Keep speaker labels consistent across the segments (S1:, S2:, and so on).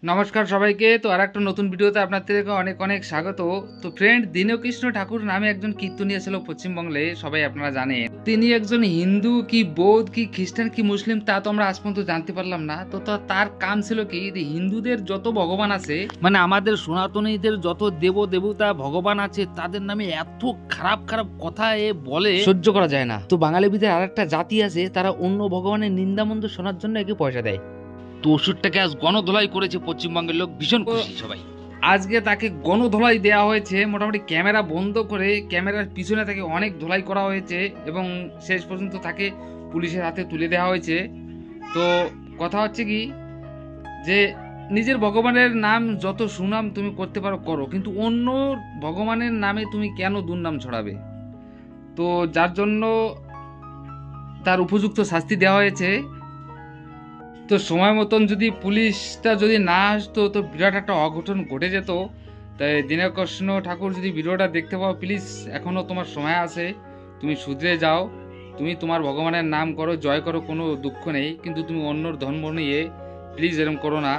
S1: নমস্কার সবাইকে। তো আর একটা নতুন ভিডিওতে আপনাদেরকে অনেক অনেক স্বাগত। তো ফ্রেন্ড, দীনকৃষ্ণ ঠাকুর নামে একজন কীর্তনীয় ছিল পশ্চিমবঙ্গে, সবাই আপনারা জানেন। তিনি একজন হিন্দু কি বৌদ্ধ কি খ্রিস্টান কি মুসলিম তা তো আমরা আজ পর্যন্ত জানতে পারলাম না। তো তার কাম ছিল কি, যে হিন্দুদের যত ভগবান আছে, মানে আমাদের সনাতনীদের যত দেব দেবতা ভগবান আছে, তাদের নামে এত খারাপ খারাপ কথা বলে সহ্য করা যায় না। তো বাঙালিদের আর একটা জাতি আছে, তারা অন্য ভগবানের নিন্দামন্দ শোনার জন্য একে পয়সা দেয়। তো ওষুধটাকে আজ গণধোলাই করেছে পশ্চিমবঙ্গের লোক, ভীষণ খুশি সবাই। আজকে তাকে গণধোলাই দেওয়া হয়েছে, মোটামুটি ক্যামেরা বন্ধ করে ক্যামেরার পিছনে তাকে অনেক ধোলাই করা হয়েছে এবং শেষ পর্যন্ত তাকে পুলিশের হাতে তুলে দেওয়া হয়েছে। তো কথা হচ্ছে কি, যে নিজের ভগবানের নাম যত সুনাম তুমি করতে পারো করো, কিন্তু অন্য ভগবানের নামে তুমি কেন দুর্নাম ছড়াবে? তো যার জন্য তার উপযুক্ত শাস্তি দেওয়া হয়েছে। তো সময় মতন যদি পুলিশটা যদি না আসতো তো বিরাট একটা অঘটন ঘটে যেত। তাই দীনকৃষ্ণ ঠাকুর যদি ভিডিওটা দেখতে পাও, প্লিজ এখনও তোমার সময় আছে, তুমি শুধরে যাও, তুমি তোমার ভগবানের নাম করো, জয় করো, কোনো দুঃখ নেই, কিন্তু তুমি অন্যর ধর্ম নিয়ে প্লিজ এরকম করো না।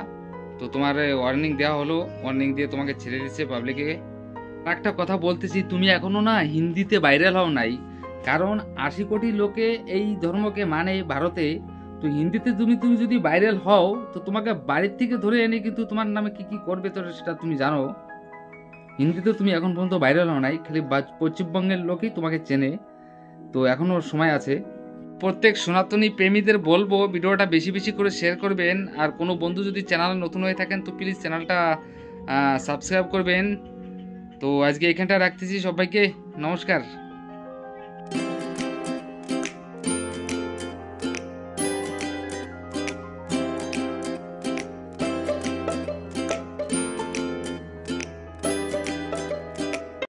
S1: তো তোমার ওয়ার্নিং দেওয়া হলো, ওয়ার্নিং দিয়ে তোমাকে ছেড়ে দিচ্ছে পাবলিকে। একটা কথা বলতেছি, তুমি এখনো না হিন্দিতে ভাইরাল হও নাই, কারণ 80 কোটি লোকে এই ধর্মকে মানে ভারতে। তো হিন্দিতে তুমি তুমি যদি ভাইরাল হও, তো তোমাকে বাড়ির থেকে ধরে এনে কিন্তু তোমার নামে কি কি করবে তো সেটা তুমি জানো। হিন্দিতে তুমি এখন পর্যন্ত ভাইরাল হও নাই, খালি পশ্চিমবঙ্গের লোকই তোমাকে চেনে। তো এখনো সময় আছে। প্রত্যেক সনাতনী প্রেমীদের বলবো ভিডিওটা বেশি বেশি করে শেয়ার করবেন, আর কোনো বন্ধু যদি চ্যানেলে নতুন হয়ে থাকেন তো প্লিজ চ্যানেলটা সাবস্ক্রাইব করবেন। তো আজকে এখানটা রাখতেছি, সবাইকে নমস্কার।